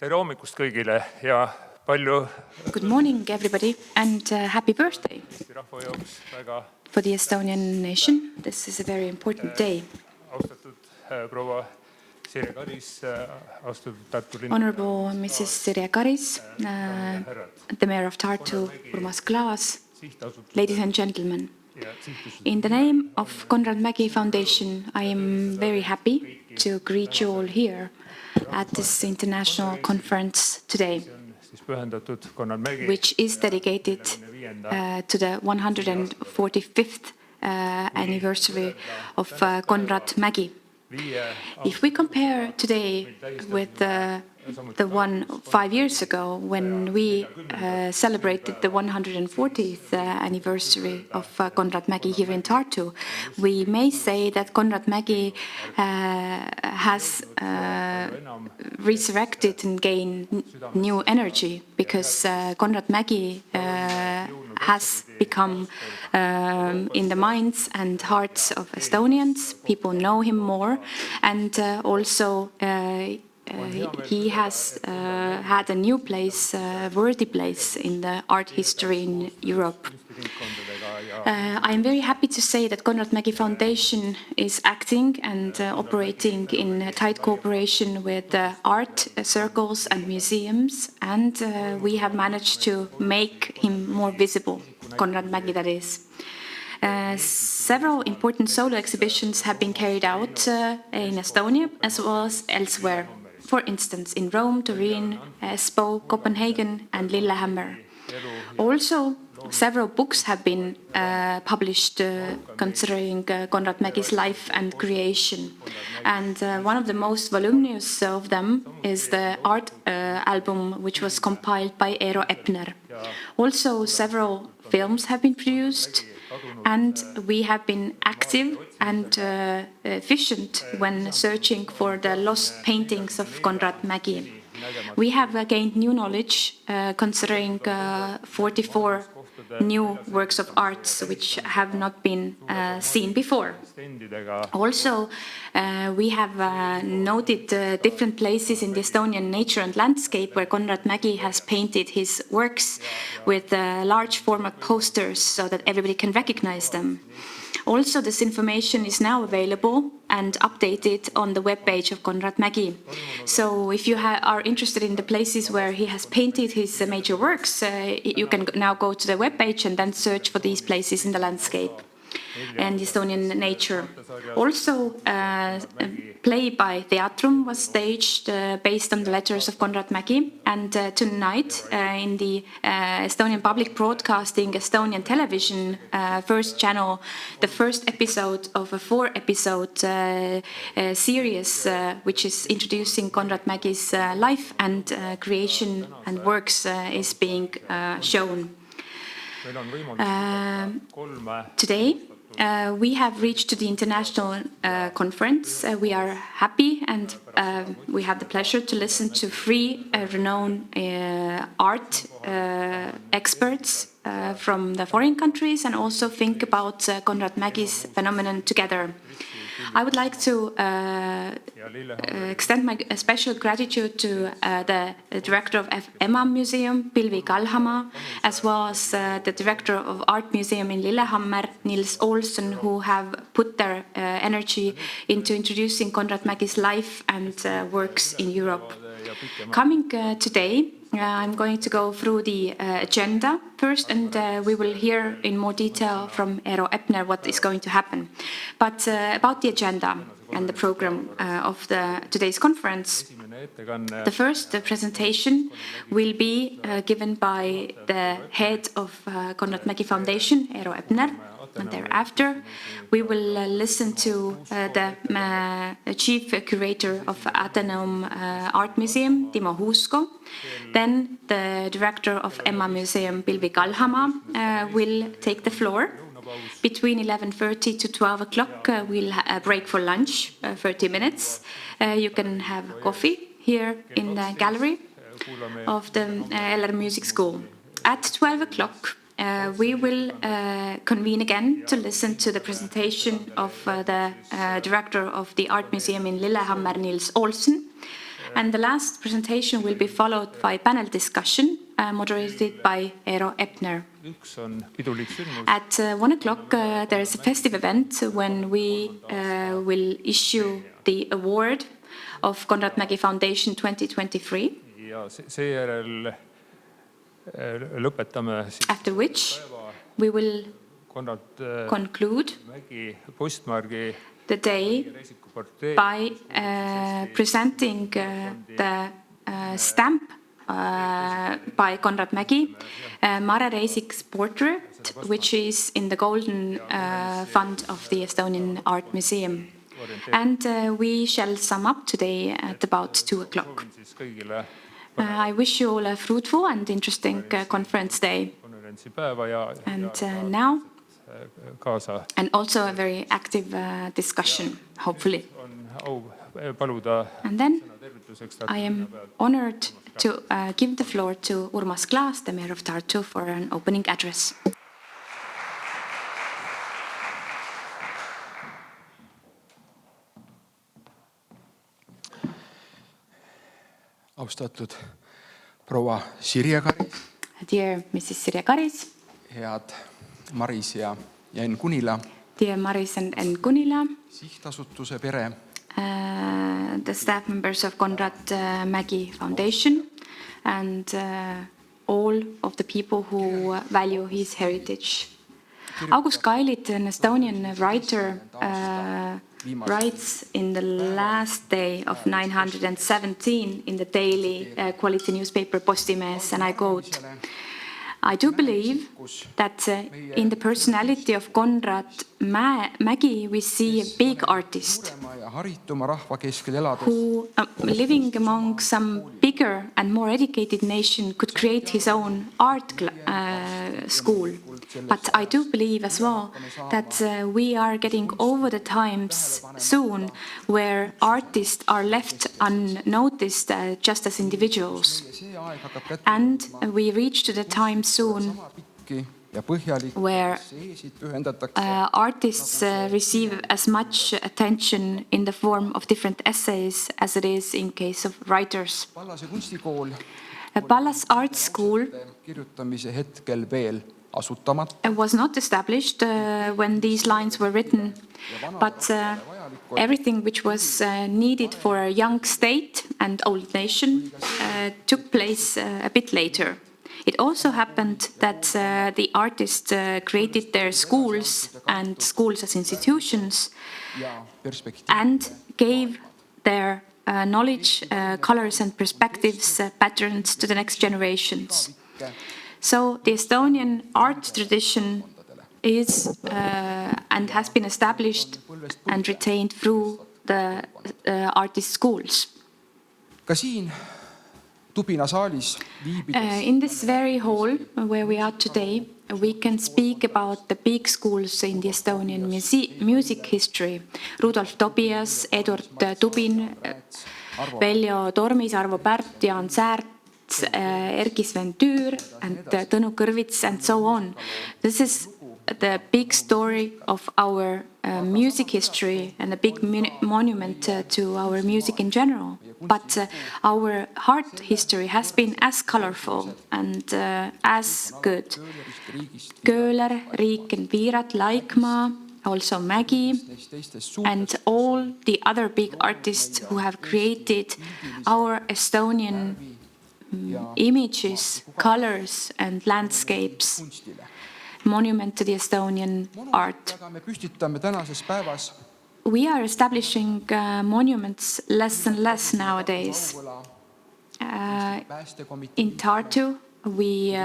Tere hommikust kõigile ja palju Good morning, everybody, and happy birthday for the Estonian nation. This is a very important day. austatud proua Sirje Karis, austatud Tartu linna Honorable Mrs. Sirje Karis, the Mayor of Tartu, Urmas Klaas, ladies and gentlemen. In the name of Konrad Mägi Foundation, I am very happy to greet you all here at this international conference today, which is dedicated to the 145th anniversary of Konrad Mägi. If we compare today with the one 5 years ago when we celebrated the 140th anniversary of Konrad Mägi here in Tartu, we may say that Konrad Mägi has resurrected and gained new energy because Konrad Mägi has become in the minds and hearts of Estonians. People know him more, and also he has had a new place, a worthy place in the art history in Europe. I am very happy to say that Konrad Mägi Foundation is acting and operating in tight cooperation with art circles and museums, and we have managed to make him more visible, Konrad Mägi that is. Several important solo exhibitions have been carried out in Estonia as well as elsewhere. For instance, in Rome, Turin, Espoo, Copenhagen, and Lillehammer. Also, several books have been published considering Konrad Mägi's life and creation. And one of the most voluminous of them is the art album, which was compiled by Eero Epner. Also, several films have been produced, and we have been active and efficient when searching for the lost paintings of Konrad Mägi. We have gained new knowledge considering 44 new works of art which have not been seen before. Also, we have noted different places in the Estonian nature and landscape where Konrad Mägi has painted his works with large format posters so that everybody can recognize them. Also, this information is now available and updated on the webpage of Konrad Mägi. So if you are interested in the places where he has painted his major works, you can now go to the webpage and then search for these places in the landscape and Estonian nature. Also, a play by Theatrum was staged based on the letters of Konrad Mägi, and tonight in the Estonian Public Broadcasting Estonian Television first channel, the first episode of a 4-episode series which is introducing Konrad Mägi's life and creation and works is being shown. Today, we have reached to the international conference. We are happy and we have the pleasure to listen to 3 renowned art experts from the foreign countries and also think about Konrad Mägi's phenomenon together. I would like to extend my special gratitude to the director of Museum Director Pilvi Kalhama, as well as the director of Art Museum in Lillehammer, Nils, Ohlsen, who have put their energy into introducing Konrad Mägi's life and works in Europe. Coming today, I'm going to go through the agenda first, and we will hear in more detail from Eero Epner what is going to happen. But about the agenda and the program of today's conference, the first presentation will be given by the head of Konrad Mägi Foundation, Eero Epner. And thereafter, we will listen to the chief curator of Ateneum Art Museum, Timo Huusko. Then the director of Museum Pilvi Kalhama will take the floor. Between 11:30 to 12 o'clock, we'll break for lunch, 30 minutes. You can have coffee here in the gallery of the Eller Music School. At 12 o'clock, we will convene again to listen to the presentation of the director of the Art Museum in Lillehammer, Nils Ohlsen. And the last presentation will be followed by panel discussion moderated by Eero Epner. Üks on pidulik sündmus. At 1 o'clock, there is a festive event when we will issue the award of Konrad Mägi Foundation 2023. Ja seejärel lõpetame After which we will Konrad conclude Mägi postmargi the day by presenting the stamp by Konrad Mägi, Mare Reisik's portrait, which is in the Golden Fund of the Estonian Art Museum. And we shall sum up today at about 2 o'clock. I wish you all a fruitful and interesting conference day. And now, and also a very active discussion, hopefully. And then I am honored to give the floor to Urmas Klaas, the mayor of Tartu, for an opening address. Austatud proua Sirje Karis. Dear Mrs. Sirje Karis. Head Maris ja Enn Kunila. Dear Maris and Enn Kunila. Sihtasutuse pere. The staff members of Konrad Mägi Foundation and all of the people who value his heritage. August Kailit, an Estonian writer, writes in the last day of 917 in the daily quality newspaper Postimees, and I quote, I do believe that in the personality of Konrad Mägi we see a big artist who, living among some bigger and more educated nation, could create his own art school. But I do believe as well that we are getting over the times soon where artists are left unnoticed just as individuals. And we reach to the time soon where artists receive as much attention in the form of different essays as it is in case of writers. Pallas Art School was not established when these lines were written, but everything which was needed for a young state and old nation took place a bit later. It also happened that the artists created their schools and schools as institutions and gave their knowledge, colors and perspectives, patterns to the next generations. So the Estonian art tradition is and has been established and retained through the artist schools. In this very hall where we are today, we can speak about the big schools in the Estonian music history. Rudolf Tobias, Eduard Tubin, Veljo Tormis, Arvo Pärt, Jaan Säärt, Erkki Sven Tüür, and Tõnu Kõrvits, and so on. This is the big story of our music history and a big monument to our music in general. But our art history has been as colorful and as good. Köhler, Riik and Piirat, Laikmaa, also Mägi, and all the other big artists who have created our Estonian images, colors and landscapes. Monument to the Estonian art. We are establishing monuments less and less nowadays. In Tartu, we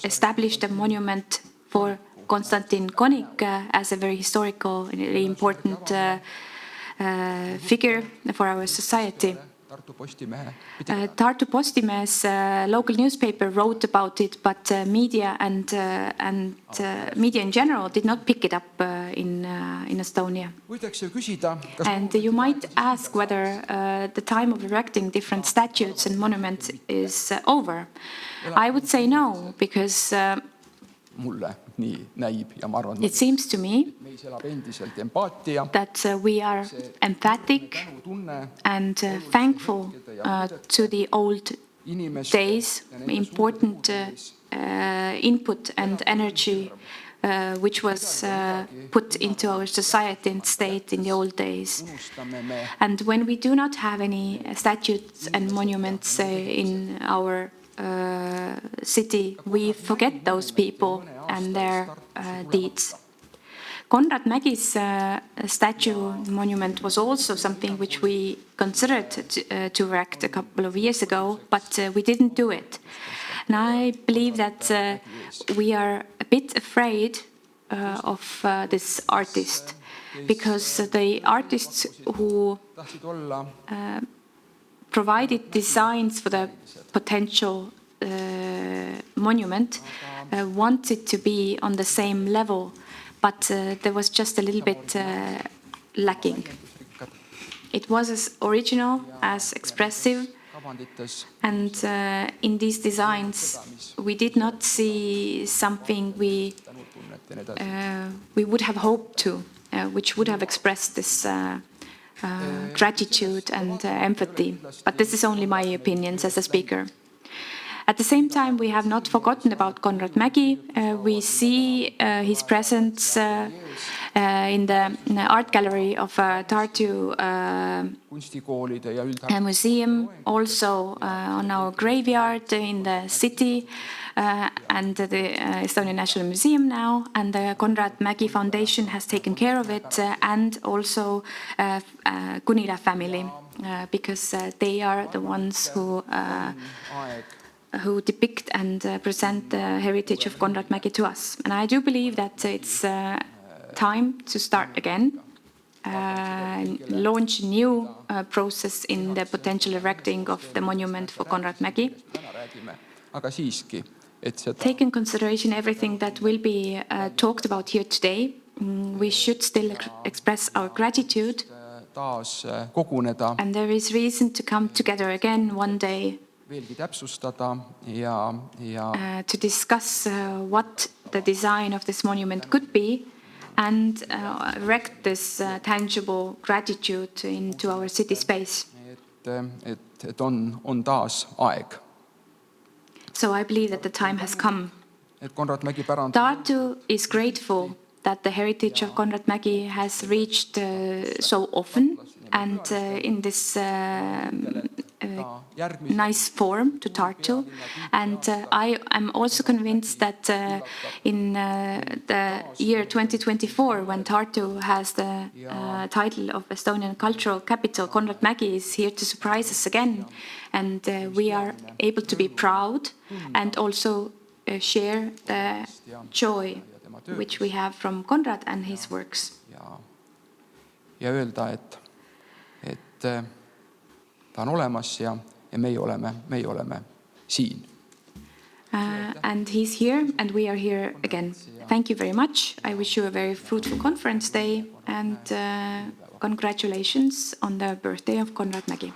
established a monument for Konstantin Konik as a very historically important figure for our society. Tartu Postimees, local newspaper, wrote about it, but media and media in general did not pick it up in Estonia. And you might ask whether the time of erecting different statues and monuments is over. I would say no, because mulle nii näib ja ma arvan, It seems to me meis elab endiselt empaatia, that we are emphatic and thankful to the old days, important input and energy which was put into our society and state in the old days. And when we do not have any statues and monuments in our city, we forget those people and their deeds. Konrad Mägi's statue monument was also something which we considered to erect a couple of years ago, but we didn't do it. And I believe that we are a bit afraid of this artist, because the artists who provided designs for the potential monument wanted to be on the same level, but there was just a little bit lacking. It was as original, as expressive, and in these designs we did not see something we would have hoped to, which would have expressed this gratitude and empathy. But this is only my opinions as a speaker. At the same time, we have not forgotten about Konrad Mägi. We see his presence in the art gallery of Tartu Museum, also on our graveyard in the city, and the Estonian National Museum now, and the Konrad Mägi Foundation has taken care of it, and also Kunila family, because they are the ones who depict and present the heritage of Konrad Mägi to us. And I do believe that it's time to start again, launch a new process in the potential erecting of the monument for Konrad Mägi. Take in consideration everything that will be talked about here today, we should still express our gratitude, and there is reason to come together again one day to discuss what the design of this monument could be, and erect this tangible gratitude into our city space. So I believe that the time has come. Tartu is grateful that the heritage of Konrad Mägi has reached so often and in this nice form to Tartu. And I am also convinced that in the year 2024, when Tartu has the title of Estonian Cultural Capital, Konrad Mägi is here to surprise us again. And we are able to be proud and also share the joy which we have from Konrad and his works. Ja öelda, et ta on olemas ja meie oleme siin. And he's here and we are here again. Thank you very much. I wish you a very fruitful conference day and congratulations on the birthday of Konrad Mägi.